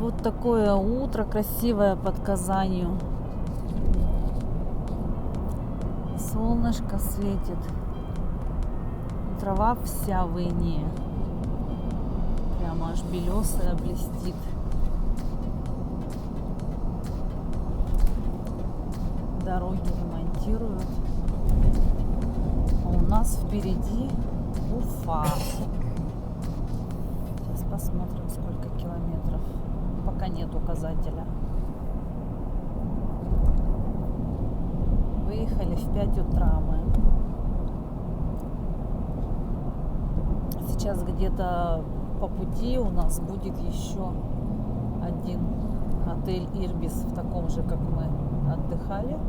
Вот такое утро красивое под Казанью. Солнышко светит. Трава вся в инее. Прямо аж белесая блестит. Дороги ремонтируют. А у нас впереди Уфа. Сейчас посмотрим, сколько километров. Пока нет указателя. Выехали в 5 утра мы. Сейчас где-то по пути у нас будет еще один отель Ирбис, в таком же, как мы отдыхали,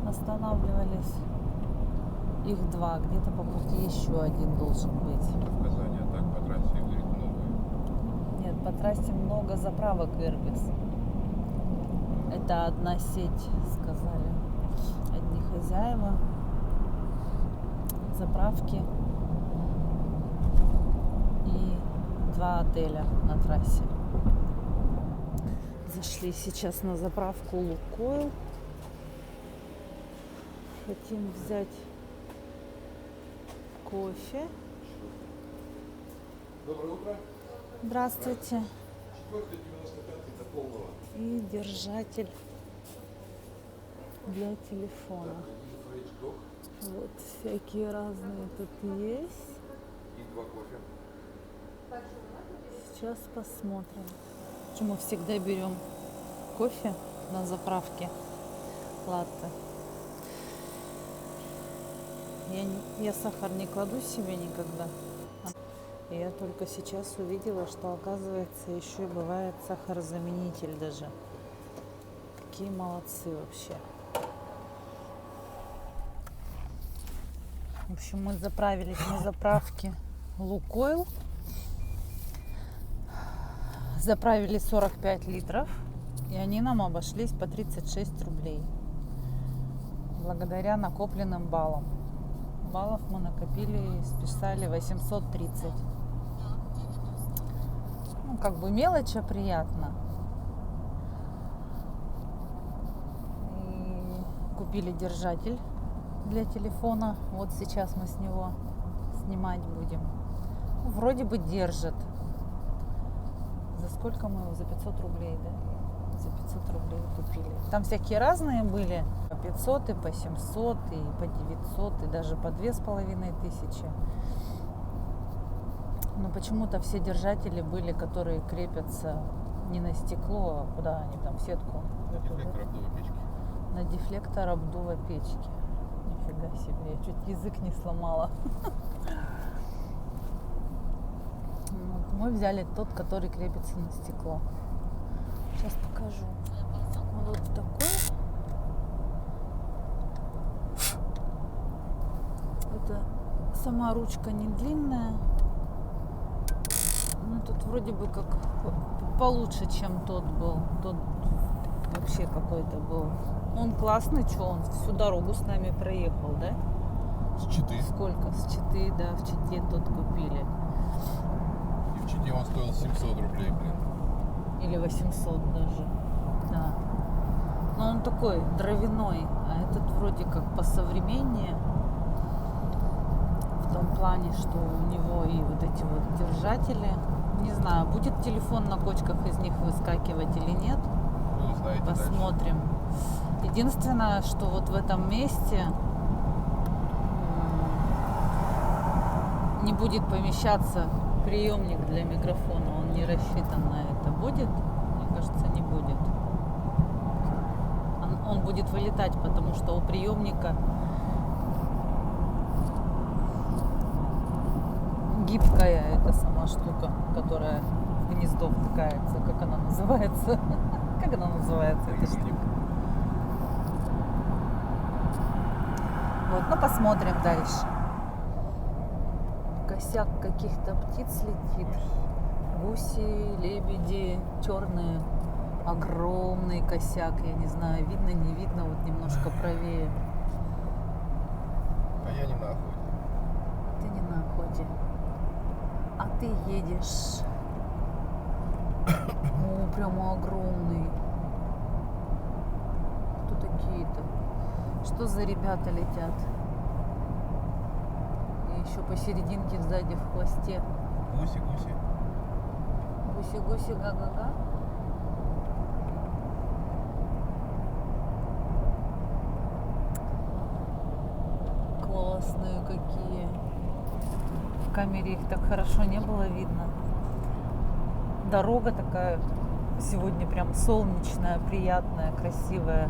останавливались. Их два, где-то по пути еще один должен быть. В Казани, а так по трассе их много? Нет, по трассе много заправок Ирбис. Это одна сеть, сказали одни хозяева. Заправки и два отеля на трассе. Зашли сейчас на заправку Лукойл. Хотим взять кофе. Доброе утро. Здравствуйте. 495 до полного. И держатель для телефона. Вот всякие разные тут есть. И 2 кофе. Сейчас посмотрим. Почему всегда берем кофе на заправке латте. Я сахар не кладу себе никогда. И я только сейчас увидела, что, оказывается, еще и бывает сахарозаменитель даже. Какие молодцы вообще. В общем, мы заправились на заправке Лукойл. Заправили 45 литров. И они нам обошлись по 36 рублей. Благодаря накопленным баллам. Баллов мы накопили и списали 830. Ну, как бы мелочь, а приятно. И купили держатель для телефона. Вот сейчас мы с него снимать будем. Ну, вроде бы держит. За сколько мы его? За 500 рублей, да? За 500 рублей купили. Там всякие разные были. По 500 и по 700 и по 900 и даже по 2500. Но почему-то все держатели были, которые крепятся не на стекло, а куда они там, в сетку. На дефлектор обдува печки. На дефлектор обдува печки. Нифига себе, я чуть язык не сломала. Вот, мы взяли тот, который крепится на стекло. Сейчас покажу. Вот такой. Это сама ручка не длинная. Ну, тут вроде бы как получше, чем тот был. Тот вообще какой-то был. Он классный, что он всю дорогу с нами проехал, да? С Читы. Сколько? С Читы, да, в Чите тот купили. И в Чите он стоил 700 рублей, блин. Или 800 даже. Да. Но он такой дровяной, а этот вроде как посовременнее. В том плане, что у него и вот эти вот держатели. Не знаю, будет телефон на кочках из них выскакивать или нет. Вы узнаете Посмотрим. Единственное, что вот в этом месте не будет помещаться приемник для микрофона. Он не рассчитан на это. Будет? Мне кажется, не будет. Он будет вылетать, потому что у приемника гибкая эта сама штука, которая в гнездо втыкается. Как она называется? Как она называется, эта штука? Вот, ну посмотрим дальше. Косяк каких-то птиц летит. Гуси, лебеди, черные. Огромный косяк. Я не знаю, видно, не видно. Вот немножко правее. А я не на охоте. Ты не на охоте. А ты едешь. О, прямо огромный. Кто такие-то? Что за ребята летят? И еще посерединке сзади в хвосте. Гуси-гуси. Гуси-гуси, га-га-га. Классные какие. В камере их так хорошо не было видно. Дорога такая сегодня прям солнечная, приятная, красивая.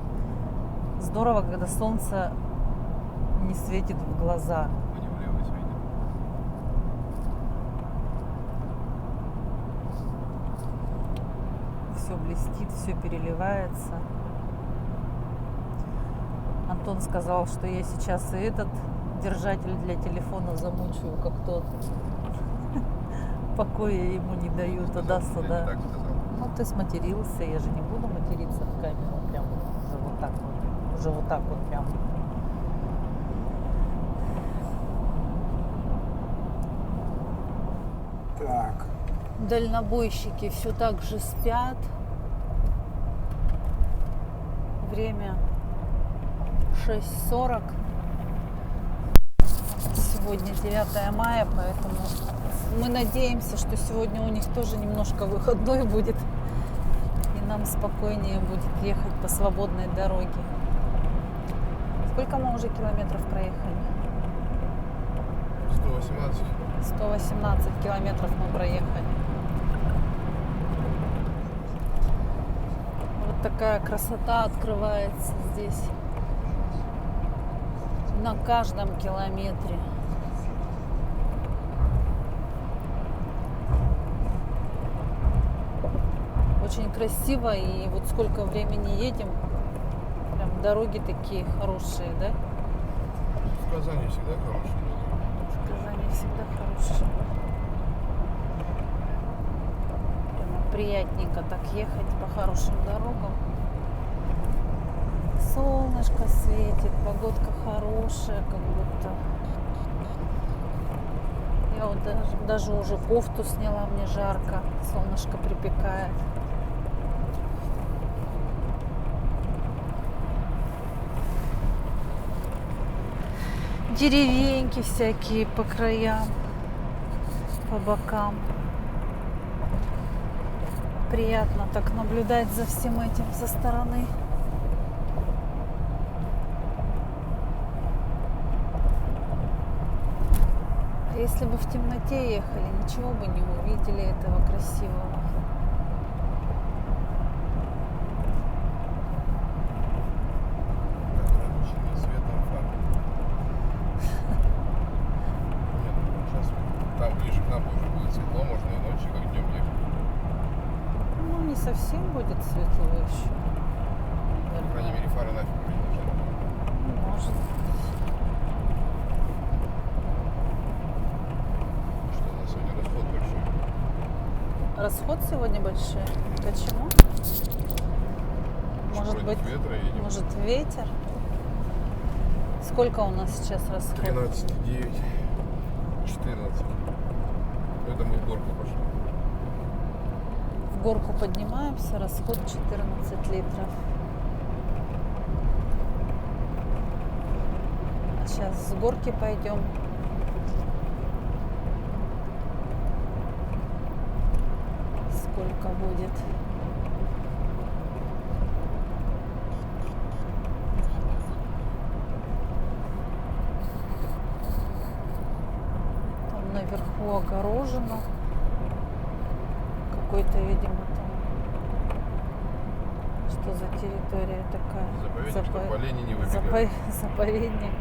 Здорово, когда солнце не светит в глаза. Они влево светят. Все блестит, все переливается. Антон сказал, что я сейчас и этот держатель для телефона замучаю, как тот. Покоя ему не даю Я туда-сюда. не так сказал. Ну ты сматерился, я же не буду материться в камеру. Прям уже вот так вот. Уже вот так вот прям. Так. Дальнобойщики все так же спят. Время 6:40. Сегодня 9 мая, поэтому мы надеемся, что сегодня у них тоже немножко выходной будет. И нам спокойнее будет ехать по свободной дороге. Сколько мы уже километров проехали? 118. 118 километров мы проехали. Вот такая красота открывается здесь. На каждом километре. Очень красиво, и вот сколько времени едем, прям дороги такие хорошие, да? В Казани всегда хорошие. В Казани всегда хорошие. Прямо приятненько так ехать по хорошим дорогам. Солнышко светит, погодка хорошая, как будто. Я вот даже уже кофту сняла, мне жарко, солнышко припекает. Деревеньки всякие по краям, по бокам. Приятно так наблюдать за всем этим со стороны. А если бы в темноте ехали, ничего бы не увидели этого красивого. Ограниченный светом фар. Нет, сейчас там ближе к нам уже будет светло, можно и ночью, как днем ехать. Ну, не совсем будет светло еще. По крайней мере, фары нафиг уже не нужны. Может. Что у нас сегодня расход большой. Расход сегодня большой. Почему? Может Против быть, ветра едем. может ветер? Сколько у нас сейчас расход? 13,9. 14. Это мы в горку пошли. В горку поднимаемся, расход 14 литров. А сейчас с горки пойдем. Сколько будет? Там наверху огорожено. Какой-то, видимо, там. Что за территория такая? Заповедник, чтобы олени не выбегали. Заповедник.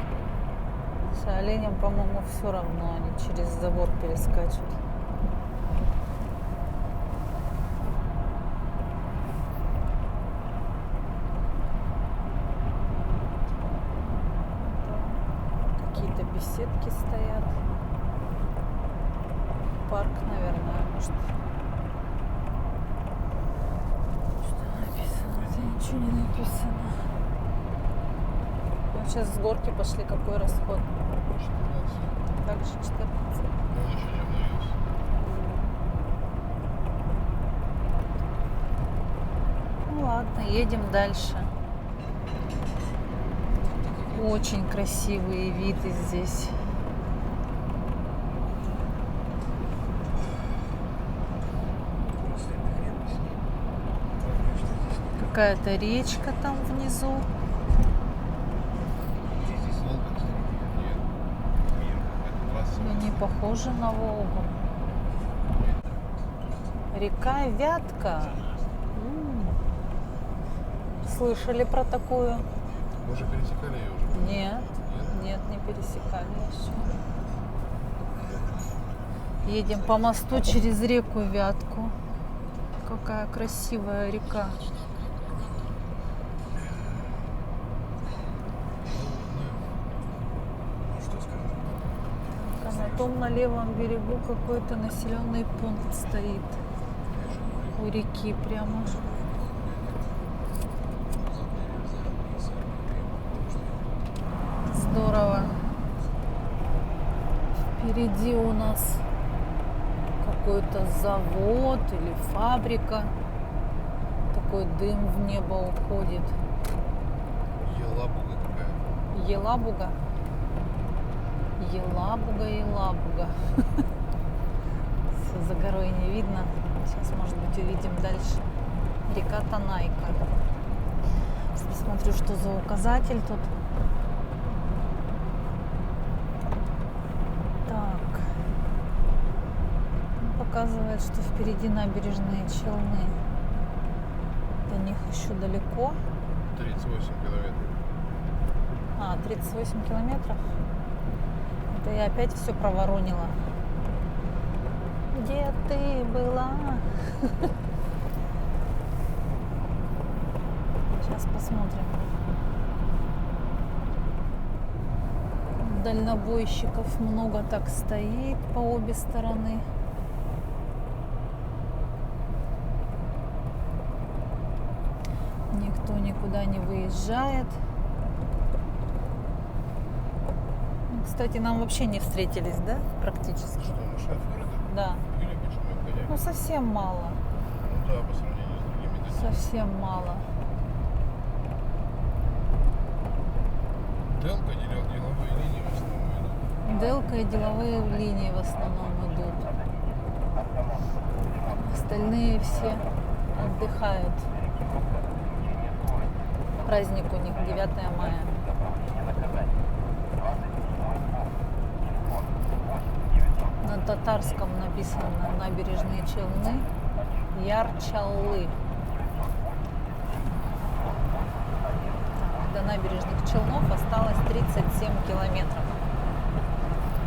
Слушай, оленям, по-моему, все равно, они через забор перескачут. Какие-то беседки стоят. Парк, наверное, может. Что написано? Да ничего не написано. Вот сейчас с горки пошли. Какой расход? 14. Также 14. Ну, он еще не обновился. Ладно, едем дальше. Очень красивые виды здесь. Какая-то речка там внизу. Но не похоже на Волгу. Река Вятка. Слышали про такую? Мы уже пересекали ее уже. Нет, нет, не пересекали еще. Едем по мосту через реку Вятку. Какая красивая река. А на том, на левом берегу какой-то населенный пункт стоит. У реки прямо. Здорово. Впереди у нас какой-то завод или фабрика. Такой дым в небо уходит. Елабуга какая. Елабуга. Елабуга, Елабуга. Все за горой не видно. Сейчас, может быть, увидим дальше. Река Танайка. Посмотрю, что за указатель тут. Так. Показывает, что впереди набережные Челны. До них еще далеко. 38 километров. 38 километров. Это я опять все проворонила. Где ты была? Сейчас посмотрим. Дальнобойщиков много так стоит по обе стороны. Никто никуда не выезжает. Кстати, нам вообще не встретились, да? Практически. Что, мы шоферы, Да. да? Или почему гоняем? Ну, совсем мало. Ну да, по сравнению с другими. Да. Совсем мало. Делка, деловые линии в основном идут. Делка и деловые линии в основном идут. Остальные все отдыхают. Праздник у них 9 мая. На татарском написано набережные Челны, Яр-Чаллы. До набережных Челнов осталось 37 километров.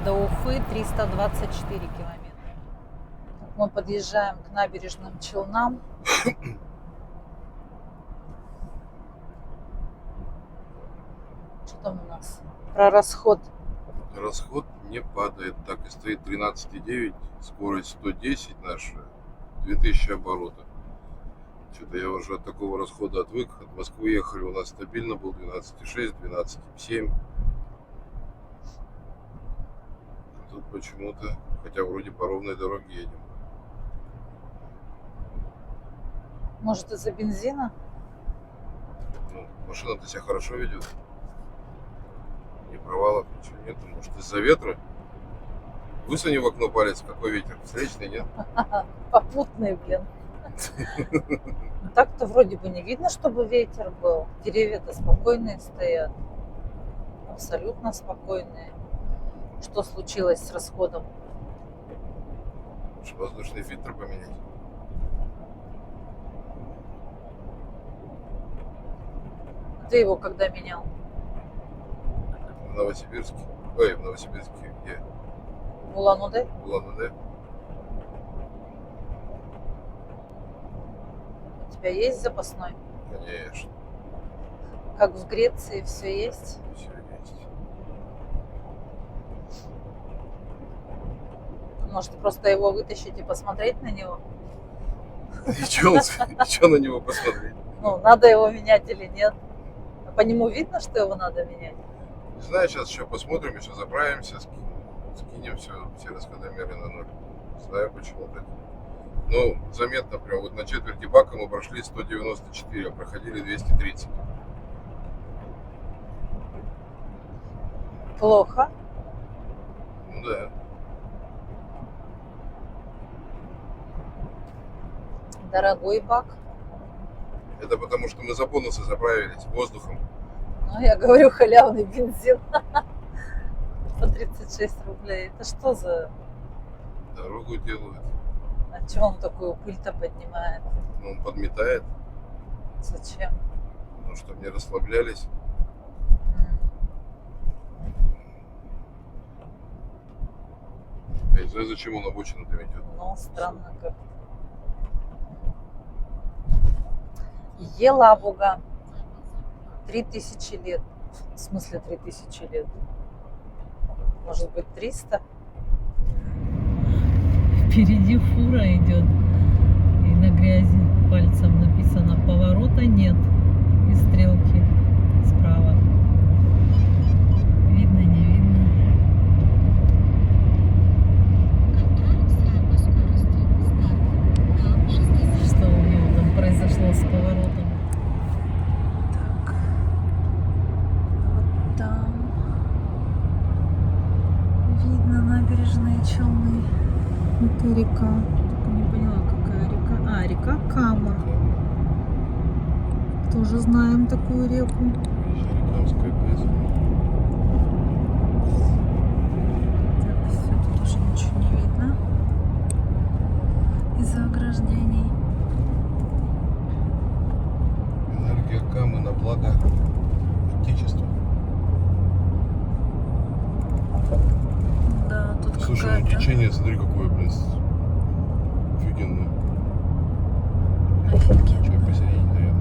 До Уфы 324 километра. Мы подъезжаем к набережным Челнам. Что там у нас? Про расход. Расход не падает, так и стоит 13,9, скорость 110 наша, 2000 оборотов. Что-то я уже от такого расхода отвык. От Москвы ехали, у нас стабильно был 12,6, 12,7. Тут почему-то, хотя вроде по ровной дороге едем. Может, из-за бензина? Ну, машина-то себя хорошо ведет. Ни провалов, ничего нет. Может, из-за ветра? Высуни в окно палец, какой ветер? Встречный, нет? Попутный, блин. Ну, так-то вроде бы не видно, чтобы ветер был. Деревья-то спокойные стоят. Абсолютно спокойные. Что случилось с расходом? Может, воздушный фильтр поменять? Ты его когда менял? В Новосибирске. Ой, в Новосибирске где? В Улан-Удэ? В Улан-Удэ. У тебя есть запасной? Конечно. Как в Греции все есть? Все есть. Может, просто его вытащить и посмотреть на него? И что на него посмотреть? Ну, надо его менять или нет? А по нему видно, что его надо менять? Не знаю, сейчас еще посмотрим, еще заправимся, скинем все расходомеры на ноль. Не знаю, почему так. Ну, заметно прям. Вот на четверти бака мы прошли 194, а проходили 230. Плохо. Ну да. Дорогой бак. Это потому, что мы за бонусы заправились воздухом. Ну, я говорю, халявный бензин. По 36 рублей. Это что за... Дорогу делают. А что он такую пыль-то поднимает? Ну, он подметает, Зачем? ну, чтобы не расслаблялись. Я не знаю, зачем он обочину-то метет. Ну, странно как. Елабуга. 3000 лет. В смысле 3000 лет? Может быть 300? Впереди фура идет. И на грязи пальцем написано поворота нет. И стрелки справа. Видно, не видно. Что у него там произошло с поворотом? Так. Вот там видно набережные Челны. Это река. Только не поняла, какая река. А, река Кама. Тоже знаем такую реку. Американская ГЭС. Так, все, тут уже ничего не видно. Из-за ограждений. Энергия Камы на благо Отечества. Да, тут Слушай, ну какая-то... течение, смотри, какое, блин, офигенное. Офигенно. Что посередине дает.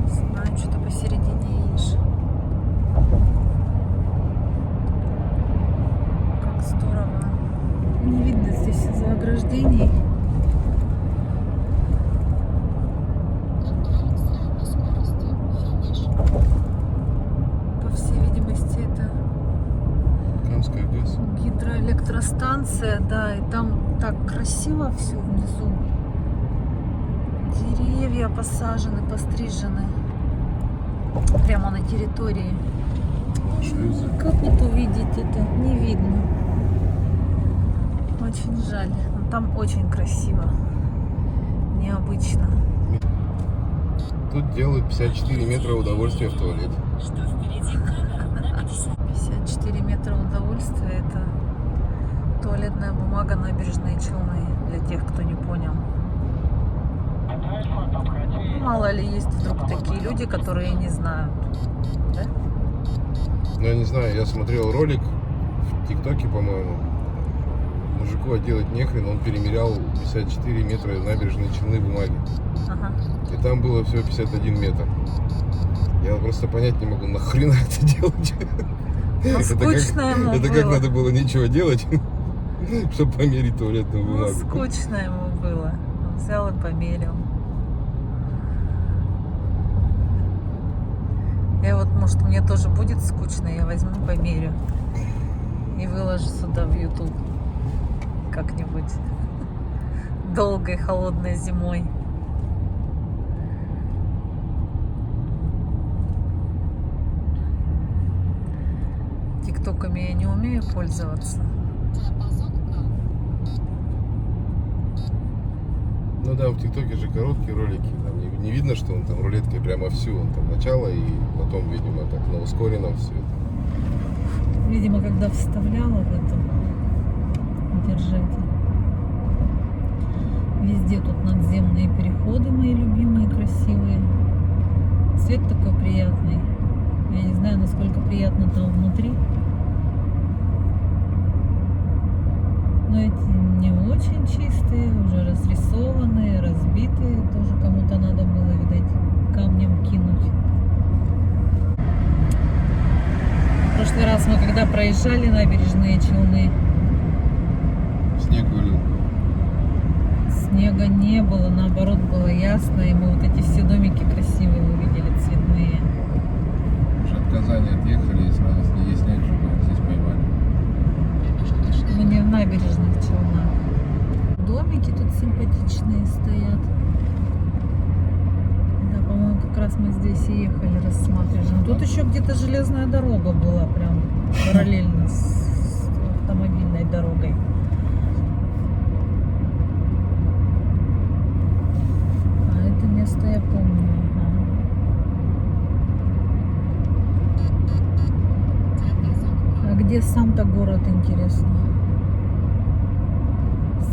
Не знаю, что-то посередине едешь. Как здорово. Не видно здесь из-за ограждений. По всей видимости, это Камская ГЭС. гидроэлектростанция, да, и там так красиво все внизу. Деревья посажены, пострижены. Прямо на территории. Шлюзы. Как вот увидеть это? Не видно. Очень жаль. Но там очень красиво. Необычно. Тут делают 54 метра удовольствия в туалет. 54 метра удовольствия. Это туалетная бумага набережные Челны. Для тех, кто не понял. Мало ли есть вдруг такие люди, которые не знают. Да? Ну, я не знаю, я смотрел ролик в ТикТоке, по-моему. Мужику делать нехрен, он перемерял 54 метра набережной Челны бумаги. Ага. И там было всего 51 метр. Я просто понять не могу, нахрена это делать. Ну, скучно ему Это было. как надо было нечего делать, чтобы померить туалетную Ну, бумагу. скучно ему было. Он взял и померил. И вот, может, мне тоже будет скучно, я возьму, померю. И выложу сюда в YouTube. Как-нибудь. Долгой, холодной зимой. ТикТоками я не умею пользоваться. Ну да, в ТикТоке же короткие ролики. Там не видно, что он там рулеткой прямо всю. Он там начало и потом, видимо, так на ускоренном все это. Видимо, когда вставляла в этом держатель. Везде тут надземные переходы, мои любимые, красивые. Цвет такой приятный. Я не знаю, насколько приятно там внутри. Но эти не очень чистые, уже разрисованные, разбитые. Тоже кому-то надо было, видать, камнем кинуть. В прошлый раз мы когда проезжали набережные Челны, Снег вылил. снега не было, наоборот было ясно, и мы вот эти все домики красивые увидели, цветные. Уже от Казани отъехали и сразу есть снег, чтобы здесь поймали. Мы не в набережных Челнах. домики тут симпатичные стоят. Да, по-моему, как раз мы здесь и ехали, рассматривали. Тут еще где-то железная дорога была, прям параллельно с автомобильной дорогой. А это место я помню. Ага. А где сам-то город, интересно?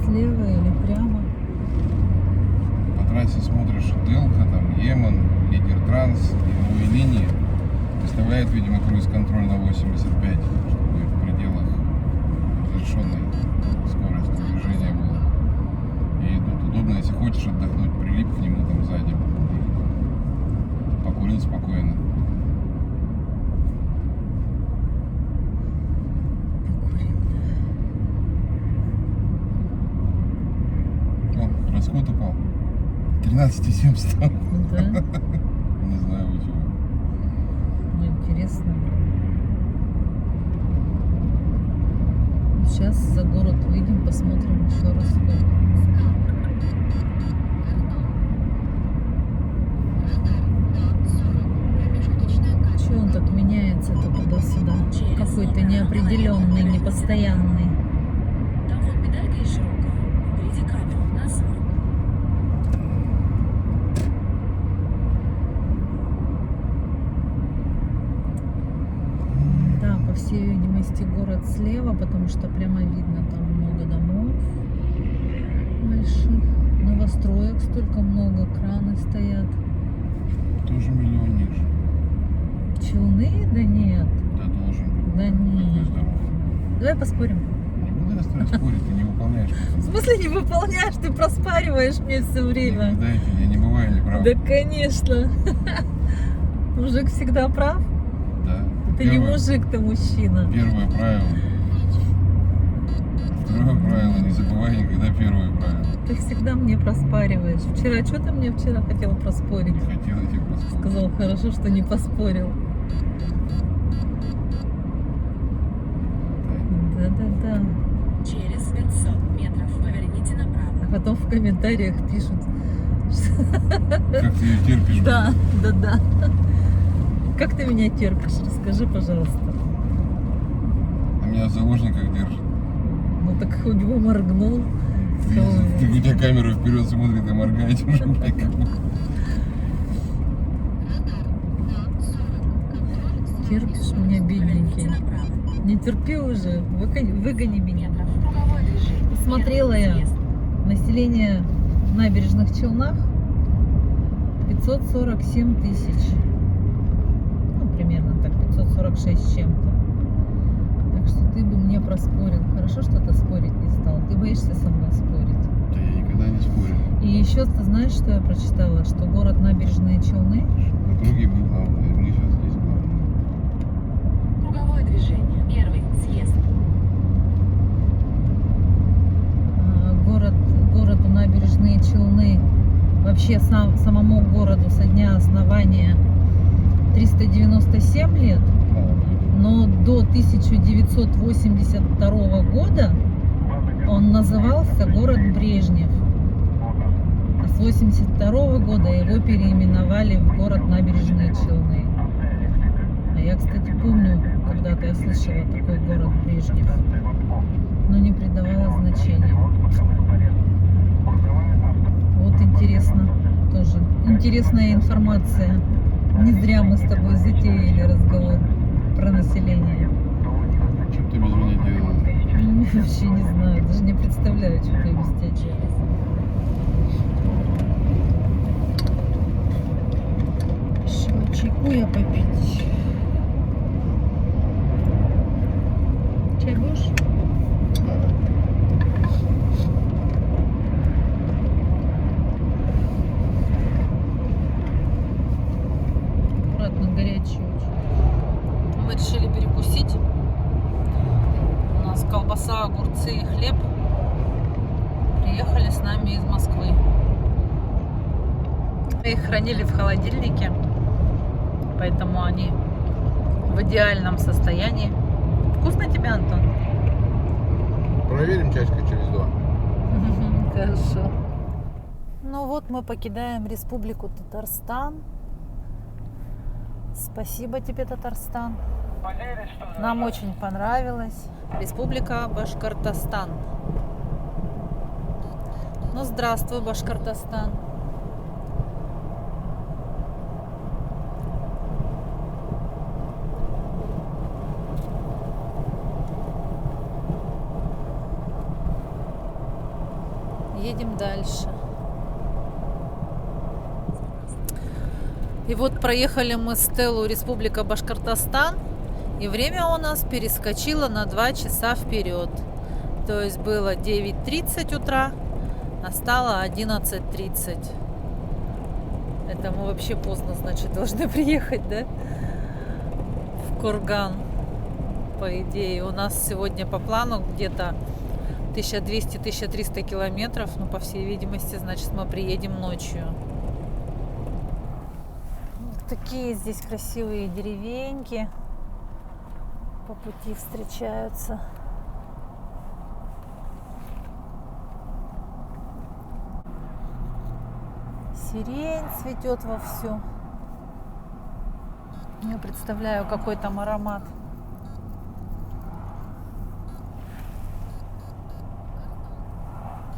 Слева или прямо? По трассе смотришь Делка, там Еман, Лидер Транс и новые линии. Выставляет, видимо, круиз-контроль на 85, чтобы в пределах разрешенной скорости движения было. И идут удобно, если хочешь отдохнуть, прилип к нему там сзади. Покурил спокойно. О, расход упал. 13,7 стал. Да? Не знаю почему. Ну, интересно. Сейчас за город выйдем, посмотрим еще раз. Че он так меняется-то туда-сюда? Какой-то неопределенный, непостоянный. Там вот педалька и широкая. Впереди камера. На 40. Да, по всей видимости, город слева, потому что прямо видно, там много домов больших, новостроек столько много, краны стоят. Тоже миллионник же. Челны? Да нет. Да должен быть. Да Какой нет. здоровый. Давай поспорим. Не буду я с тобой спорить, ты не выполняешь. В смысле не выполняешь? Ты проспариваешь мне все время. Никогда я не бываю неправ. Да, конечно. Мужик всегда прав. Да. Ты не мужик, ты мужчина. Первое правило. Второе правило, не забывай никогда первое правило. Ты всегда мне проспариваешь. Вчера, что ты мне вчера хотел проспорить? Не хотел я тебе проспорить. Сказал, хорошо, что не поспорил. Да-да-да. Через 500 метров поверните направо. А потом в комментариях пишут. Как ты ее терпишь? Да, да. Как ты меня терпишь? Расскажи, пожалуйста. А меня в заложниках держит. Ну так хоть бы моргнул. Ты, у тебя камера вперед смотрит и моргает уже. Терпишь меня, бедненький. Поверните направо. Не терпи уже, выгони меня. Метров. Круговое движение. Посмотрела я. Съезд. Население в набережных Челнах 547 тысяч. Ну, примерно так, 546 с чем-то. Так что ты бы мне проспорил. Хорошо, что ты спорить не стал. Ты боишься со мной спорить. Да я никогда не спорю. И еще ты знаешь, что я прочитала? Что город Набережные Челны В округе мы главное, мы сейчас здесь главное. Круговое движение. Первый съезд. городу Набережные Челны, вообще самому городу со дня основания 397 лет, но до 1982 года он назывался город Брежнев. А с 1982 года его переименовали в город Набережные Челны. А я, кстати, помню, когда-то я слышала такой город Брежнев, но не придавала значения. Вот интересно тоже. Интересная информация. Не зря мы с тобой затеяли разговор про население. Что ты без меня делала? Вообще не знаю, даже не представляю, что я без тебя делаю. Решила чайку я попить. Чай будешь? Аккуратно, горячий очень. Мы решили перекусить. У нас колбаса, огурцы и хлеб. Приехали с нами из Москвы. Мы их хранили в холодильнике, поэтому они в идеальном состоянии. Вкусно тебе, Антон? Проверим часика через 2. Хорошо. Ну вот мы покидаем Республику Татарстан. Спасибо тебе, Татарстан. Нам очень понравилось. Республика Башкортостан. Ну, здравствуй, Башкортостан. Едем дальше. И вот проехали мы Стелу Республика Башкортостан. И время у нас перескочило на 2 часа вперед. То есть было 9:30 утра, а стало 11:30. Это мы вообще поздно, значит, должны приехать, да? В Курган. По идее, у нас сегодня по плану где-то 1200-1300 километров. Но, по всей видимости, значит, мы приедем ночью. Такие здесь красивые деревеньки по пути встречаются. Сирень цветет вовсю. Я представляю, какой там аромат.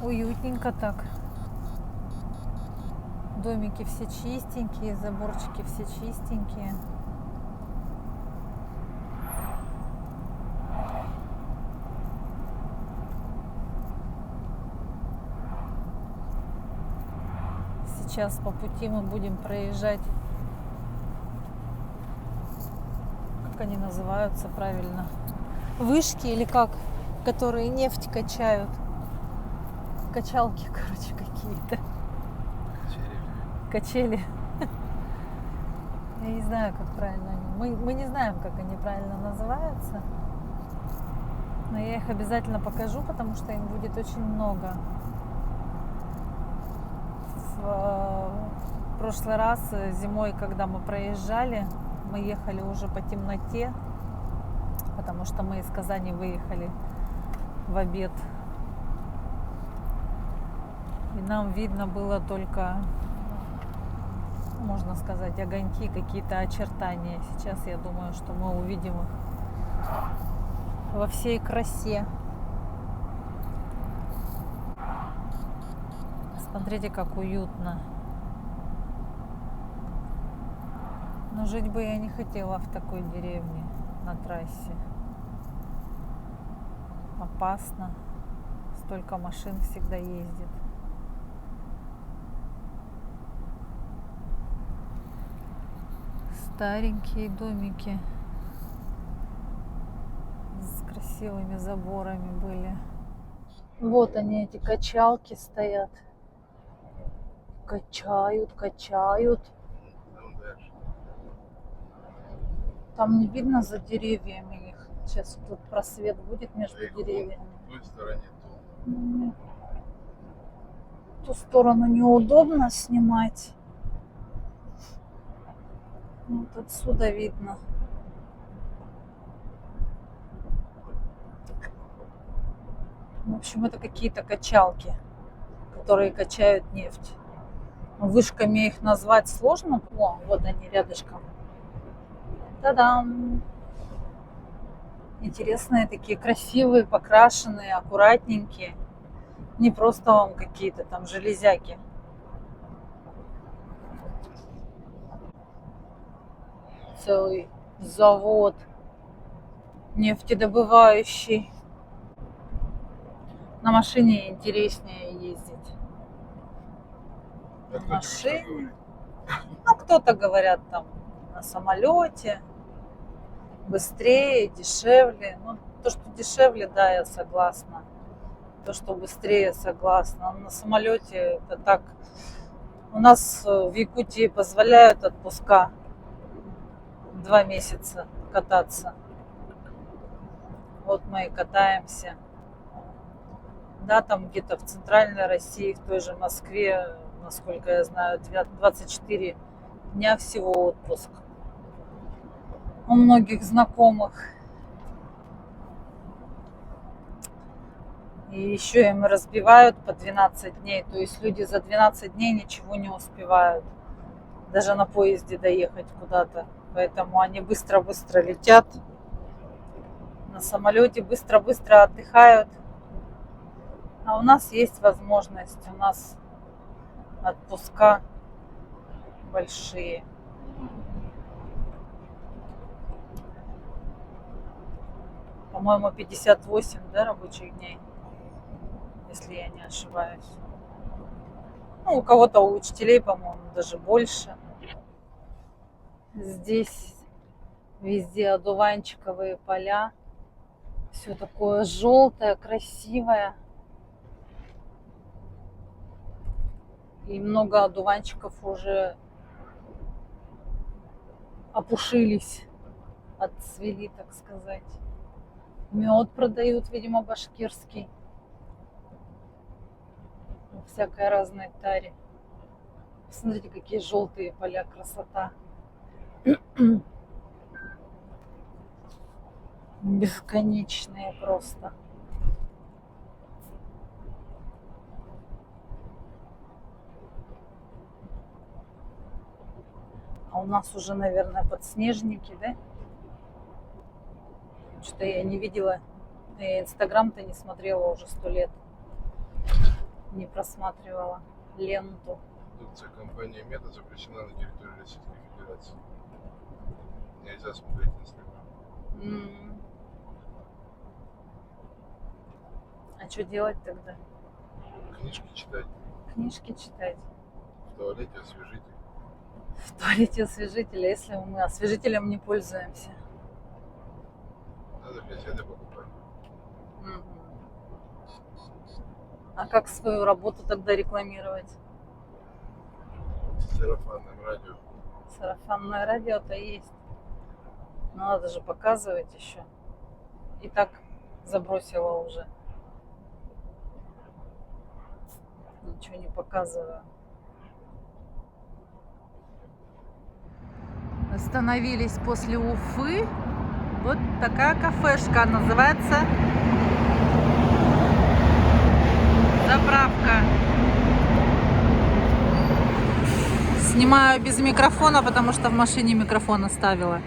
Уютненько так. Домики все чистенькие, заборчики все чистенькие. Сейчас по пути мы будем проезжать, как они называются правильно, вышки или как, которые нефть качают. Качалки, короче, какие-то. Качели. Я не знаю, как правильно они. Мы не знаем, как они правильно называются. Но я их обязательно покажу, потому что им будет очень много. В прошлый раз зимой, когда мы проезжали, мы ехали уже по темноте, потому что мы из Казани выехали в обед. И нам видно было только, можно сказать, огоньки, какие-то очертания. Сейчас я думаю, что мы увидим их во всей красе. Смотрите, как уютно. Но жить бы я не хотела в такой деревне на трассе. Опасно. Столько машин всегда ездит. Старенькие домики с красивыми заборами были. Вот они, эти качалки стоят. Качают, качают. Там не видно за деревьями их. Сейчас тут просвет будет между деревьями. В той стороне то. Нет. Ту сторону неудобно снимать. Вот отсюда видно. В общем, это какие-то качалки, которые качают нефть. Вышками их назвать сложно. О, вот они рядышком. Та-дам! Интересные такие, красивые, покрашенные, аккуратненькие. Не просто вам какие-то там железяки. Целый завод нефтедобывающий. На машине интереснее ездить. На машине. Ну, кто-то говорят там на самолете. Быстрее, дешевле. Ну, то, что дешевле, да, я согласна. То, что быстрее, согласна. На самолете это так. У нас в Якутии позволяют отпуска 2 месяца кататься. Вот мы и катаемся. Да, там где-то в центральной России, в той же Москве, насколько я знаю, 24 дня всего отпуск. У многих знакомых. И еще им разбивают по 12 дней. То есть люди за 12 дней ничего не успевают. Даже на поезде доехать куда-то. Поэтому они быстро-быстро летят. На самолете быстро-быстро отдыхают. А у нас есть возможность. У нас отпуска большие. По-моему, 58, да, рабочих дней, если я не ошибаюсь. Ну, у кого-то, у учителей, по-моему, даже больше. Здесь везде одуванчиковые поля. Все такое желтое, красивое. И много одуванчиков уже опушились, отцвели, так сказать. Мед продают, видимо, башкирский. Всякой разной таре. Посмотрите, какие желтые поля, красота. Бесконечные просто. А у нас уже, наверное, подснежники, да? Что-то я не видела. Я Инстаграм-то не смотрела уже 100 лет. Не просматривала ленту. Продукция компании Мета запрещена на территории Российской Федерации. Нельзя смотреть Инстаграм. А что делать тогда? Книжки читать. Книжки читать. В туалете освежитель. В туалете освежитель, если мы освежителем не пользуемся. Надо беседы покупать. А как свою работу тогда рекламировать? С сарафанным радио. Сарафанное радио-то есть. Но надо же показывать еще. И так забросила уже. Ничего не показываю. Остановились после Уфы. Вот такая кафешка называется «Заправка». Снимаю без микрофона, потому что в машине микрофон оставила.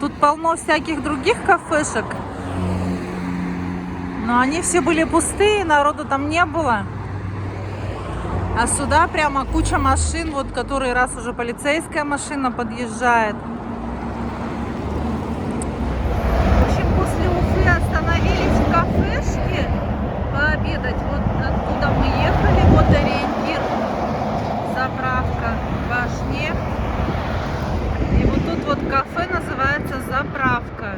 Тут полно всяких других кафешек, но они все были пустые, народу там не было. А сюда прямо куча машин, вот который раз уже полицейская машина подъезжает. В общем, после Уфы остановились в кафешке пообедать. Вот откуда мы ехали, вот ориентир. Заправка Башнефть. И вот тут вот кафе называется «Заправка».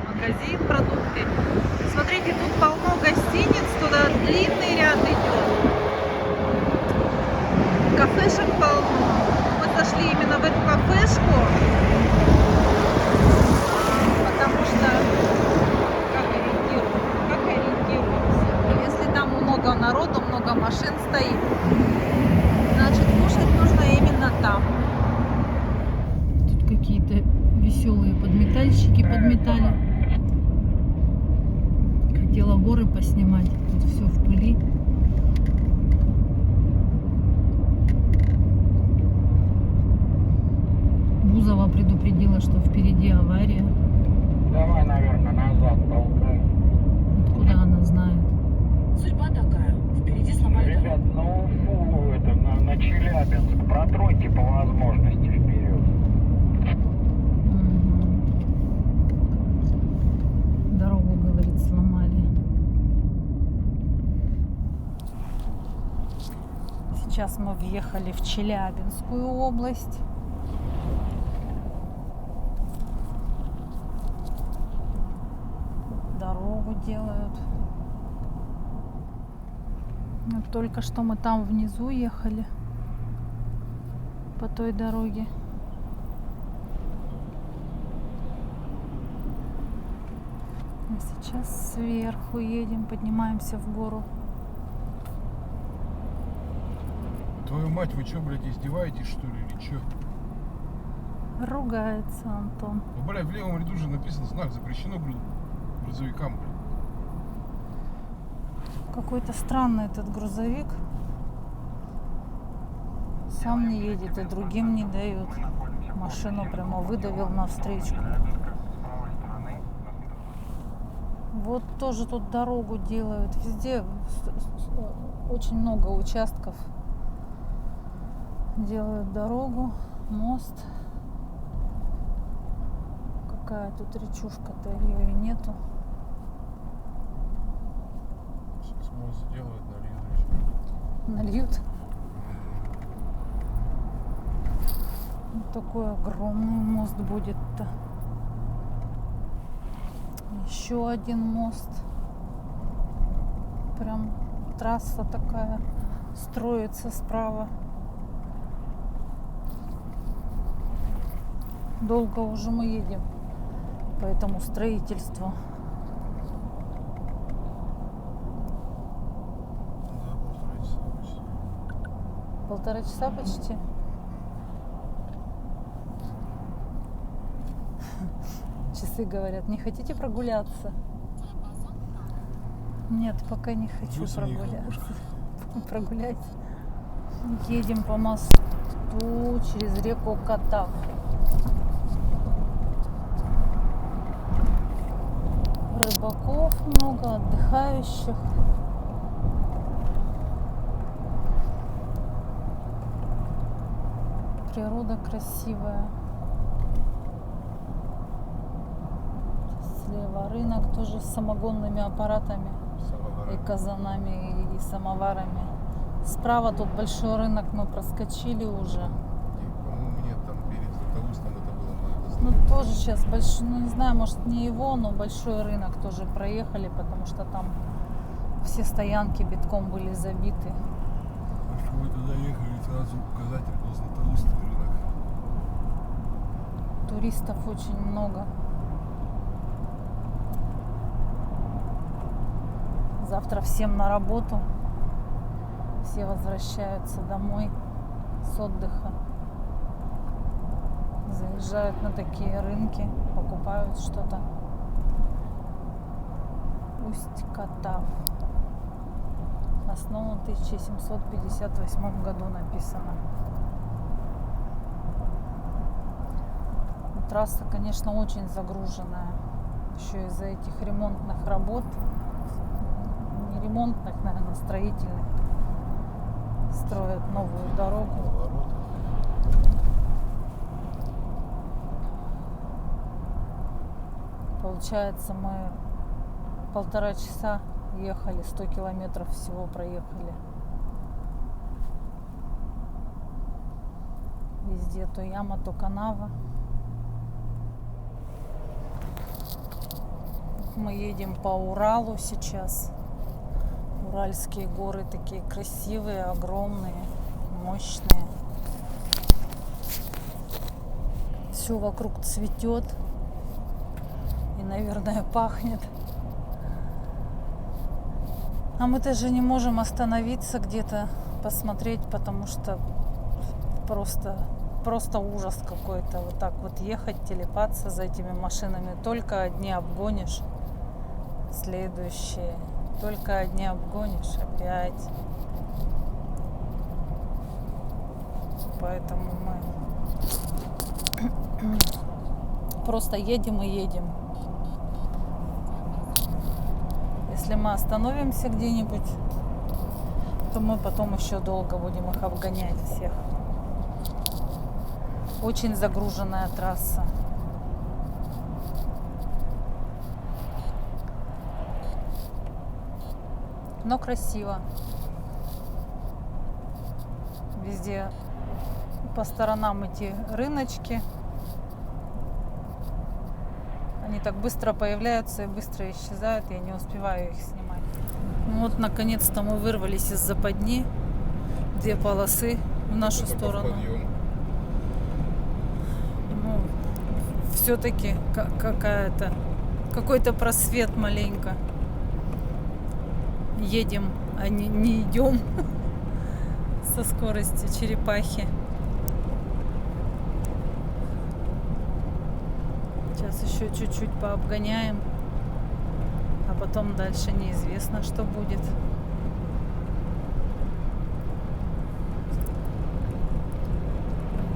Магазин, продукты. Смотрите, тут полно гостиниц, туда длинный ряд идет. Кафешек полно. Мы зашли именно в эту кафешку, потому что как ориентироваться? Если там много народу, много машин стоит, значит кушать нужно именно там. Тут какие-то веселые подметальщики подметали. Хотела горы поснимать. Тут все в пыли. Бузова предупредила, что впереди авария. Давай, наверное, назад толкай. Откуда она знает? Судьба такая. Впереди сломали Ребят, дорогу. на Уфу, это, на Челябинск, протройте по возможности вперед. Дорогу, говорит, сломали. Сейчас мы въехали в Челябинскую область. Дорогу делают. Вот только что мы там внизу ехали по той дороге. А сейчас сверху едем, поднимаемся в гору. Твою мать, вы что, блядь, издеваетесь, что ли, или что? Ругается Антон. Ну, блядь, в левом ряду же написан знак «Запрещено грузовикам», блядь. Какой-то странный этот грузовик. Сам не едет и другим не дает. Машину прямо выдавил навстречу. Вот тоже тут дорогу делают. Везде очень много участков. Делают дорогу, мост. Какая тут речушка-то, ее и нету. Сейчас мост сделают, нальют еще. Нальют. Вот такой огромный мост будет-то. Еще один мост. Прям трасса такая строится справа. Долго уже мы едем по этому строительству. Да, 1,5 часа почти. 1,5 часа почти. Часы говорят, не хотите прогуляться? Нет, пока не хочу прогуляться. Прогулять. Едем по мосту через реку Катав. Рыбаков много, отдыхающих. Природа красивая. Слева рынок тоже с самогонными аппаратами и казанами, и самоварами. Справа тут большой рынок, мы проскочили уже. По-моему, нет, там перед Златоустом это было Ну тоже сейчас большой, ну не знаю, может не его, но большой рынок тоже проехали, потому что там все стоянки битком были забиты. Что мы туда ехали, сразу указатель был Златоустный рынок. Туристов очень много. Завтра всем на работу. Все возвращаются домой с отдыха. Заезжают на такие рынки, покупают что-то. Усть-Катав. Основан в 1758 году написано. Трасса, конечно, очень загруженная. Еще из-за этих ремонтных работ. Не ремонтных, наверное, строительных. Строят новую дорогу. Получается, мы 1,5 часа ехали, 100 километров всего проехали. Везде то яма, то канава. Мы едем по Уралу сейчас. Уральские горы такие красивые, огромные, мощные. Все вокруг цветет. И, наверное, пахнет. А мы даже не можем остановиться где-то посмотреть, потому что просто ужас какой-то. Вот так вот ехать, телепаться за этими машинами. Только одни обгонишь, следующие. Только одни обгонишь, опять. Поэтому мы просто едем и едем. Если мы остановимся где-нибудь, то мы потом еще долго будем их обгонять всех. Очень загруженная трасса. Но красиво. Везде по сторонам эти рыночки. Они так быстро появляются и быстро исчезают. Я не успеваю их снимать. Ну вот, наконец-то мы вырвались из западни. 2 полосы в нашу сторону. Ну, все-таки какой-то просвет маленько. Едем, а не идем со скоростью черепахи. Сейчас еще чуть-чуть пообгоняем, а потом дальше неизвестно, что будет.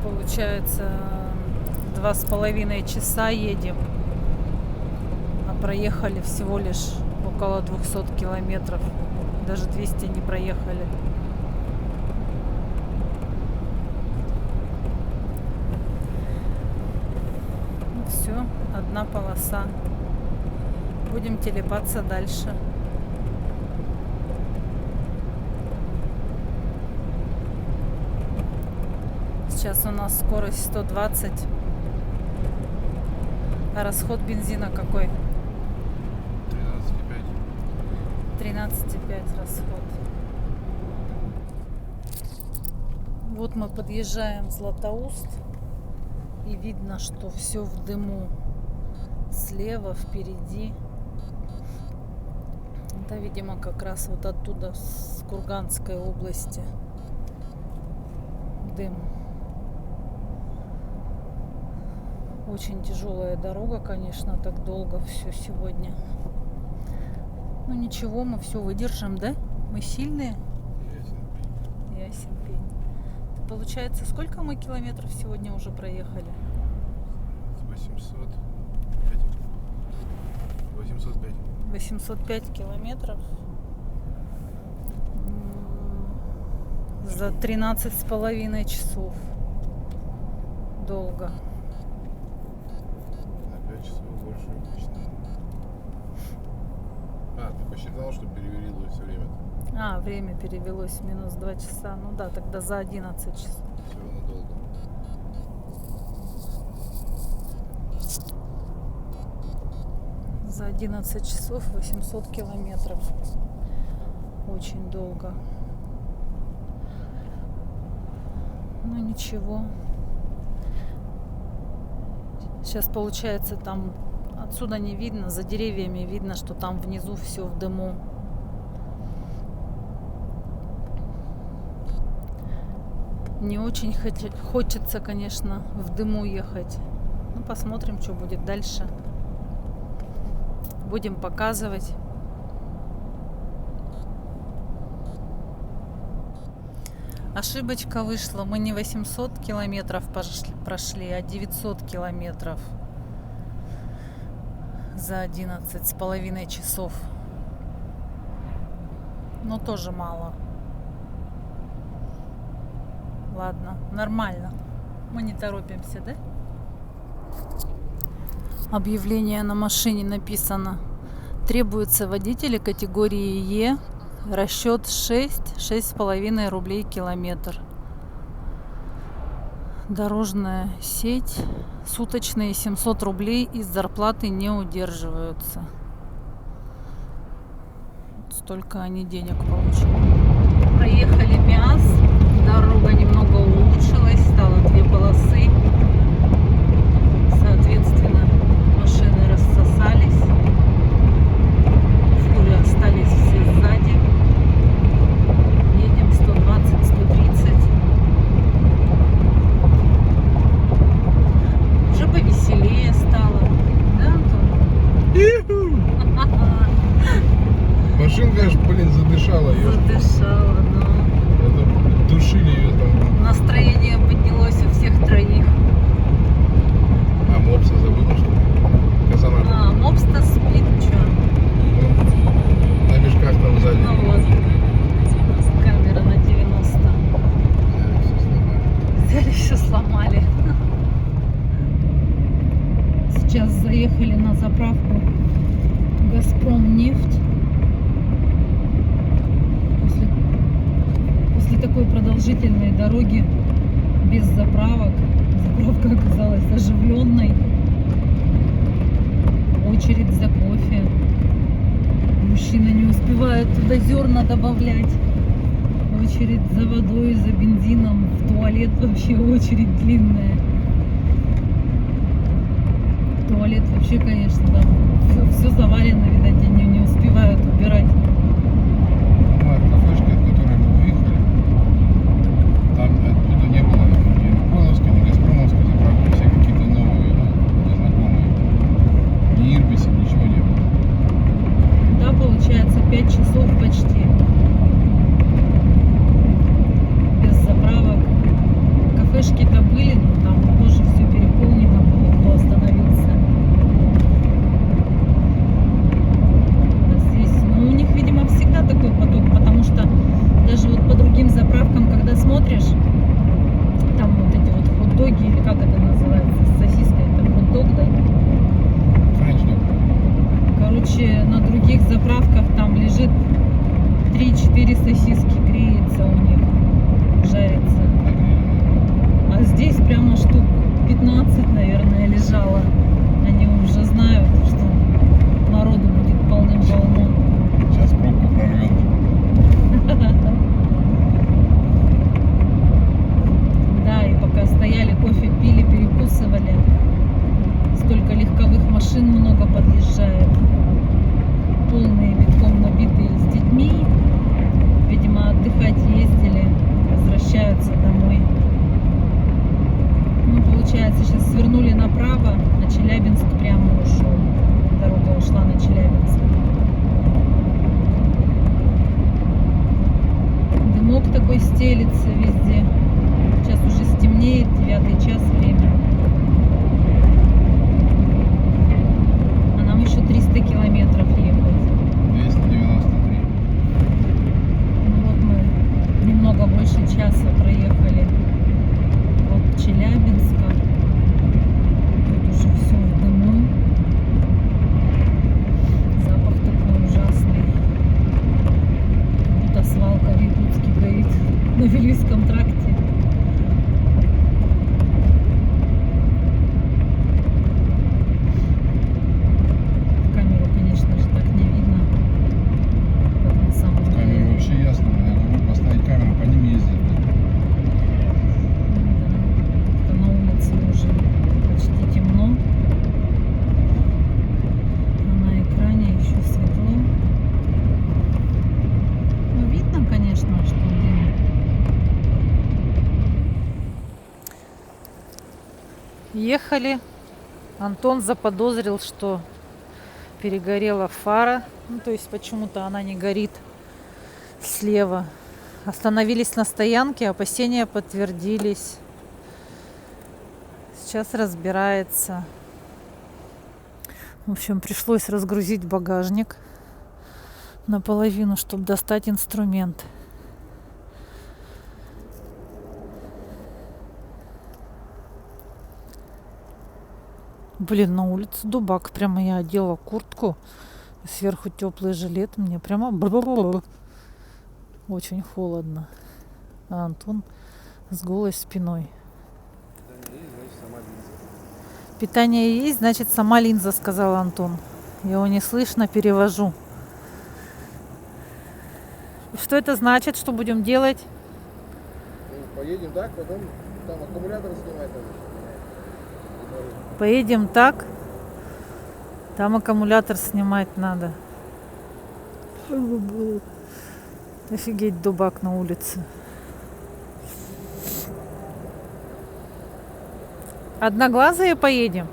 Получается, 2,5 часа едем, а проехали всего лишь около 200 километров. Даже 200 не проехали. Ну все, одна полоса. Будем телепаться дальше. Сейчас у нас скорость 120. А расход бензина какой? 13,5 расход. Вот мы подъезжаем в Златоуст. И видно, что все в дыму. Слева, впереди. Это, видимо, как раз вот оттуда, с Курганской области. Дым. Очень тяжелая дорога, конечно, так долго все сегодня. Ну ничего, мы все выдержим, да? Мы сильные. Ясен пень. Получается, сколько мы километров сегодня уже проехали? 805 километров. За 13,5 часов. Долго. На 5 часов больше обычно. Ты посчитал, что перевелилось время-то? Время перевелось минус 2 часа. Ну да, тогда за 11 часов. Все равно долго. За 11 часов 800 километров. Очень долго. Ну ничего. Сейчас получается там отсюда не видно, за деревьями видно, что там внизу все в дыму. Не очень хочется, конечно, в дыму ехать. Ну, посмотрим, что будет дальше. Будем показывать. Ошибочка вышла. Мы не 800 километров прошли, а 900 километров за 11,5 часов. Но тоже мало. Ладно, нормально. Мы не торопимся, да? Объявление на машине написано: требуются водители категории Е, расчет 6,5 рублей километр. Дорожная сеть, суточные 700 рублей из зарплаты не удерживаются. Столько они денег получили. Проехали Миас, дорога немного улучшилась, стало 2 полосы. Соответственно, машины рассосались. Фуры остались все сзади. Едем 120-130. Уже повеселее стало. Да, Антон? Машинка аж, задышала ее. Задышала, но Душили ее там. настроение поднялось у всех троих. А мопса забыла, что ли? Казана. Мопс-то спит, что? На мешках там сзади. Ну вот. Камера на 90. Все сломали. Взяли, все сломали. Сейчас заехали на заправку Газпром нефть. После такой продолжительной дороги без заправок, заправка оказалась оживленной. Очередь за кофе. Мужчина не успевает туда зерна добавлять. Очередь за водой, за бензином. В туалет вообще очередь длинная. Туалет вообще, конечно, там все завалено, видать, они не успевают убирать. Кафешка, от которой мы выехали, там оттуда не было ни Лукойловской, ни Газпромовской заправки, все какие-то новые, незнакомые. Ни Ирбиси, ничего не было. Да, получается 5 часов почти. Без заправок. Кафешки-то были, смотришь, там вот эти вот хот-доги, или как это называется, с сосиской, это хот-дог, да? Короче, на других заправках там лежит 3-4 сосиски, греется у них, жарится. А здесь прямо штук 15, наверное, лежало. Они уже знают, что народу будет полным-полно. Сейчас пробку прорвем. Да, и пока стояли, кофе пили, перекусывали. Столько легковых машин много подъезжает. Полные, битком набитые с детьми. Видимо, отдыхать ездили, возвращаются домой. Ну, получается, сейчас свернули направо, на Челябинск прямо ушел. Дорога ушла на Челябинск. Дымок такой стелится везде. Сейчас уже стемнеет, 9 час время. А нам еще 300 километров ехать. 293. Ну вот мы немного больше часа проехали от Челябинска. Тут уже все в дыму. Запах такой ужасный. Будто свалка в Якутске горит на Вилюйском тракте. В камеру, конечно же, так не видно, как на самом Камеры деле. вообще ясно. Я говорю, поставить камеру, по ним ездить. Да, на улице уже почти темно, а на экране еще светло. Ну, видно, конечно, что дым. Ехали. Антон заподозрил, что перегорела фара. Ну, то есть почему-то она не горит слева. Остановились на стоянке, опасения подтвердились. Сейчас разбирается. В общем, пришлось разгрузить багажник наполовину, чтобы достать инструмент. Блин, на улице дубак. Прямо я одела куртку, сверху теплый жилет. Мне прямо очень холодно. А Антон с голой спиной. Питание есть, значит сама линза, сказал Антон. Его не слышно, перевожу. Что это значит, что будем делать? Поедем так, потом там аккумулятор снимать надо. Поедем так. Там аккумулятор снимать надо. Офигеть, дубак на улице. Одноглазые поедем?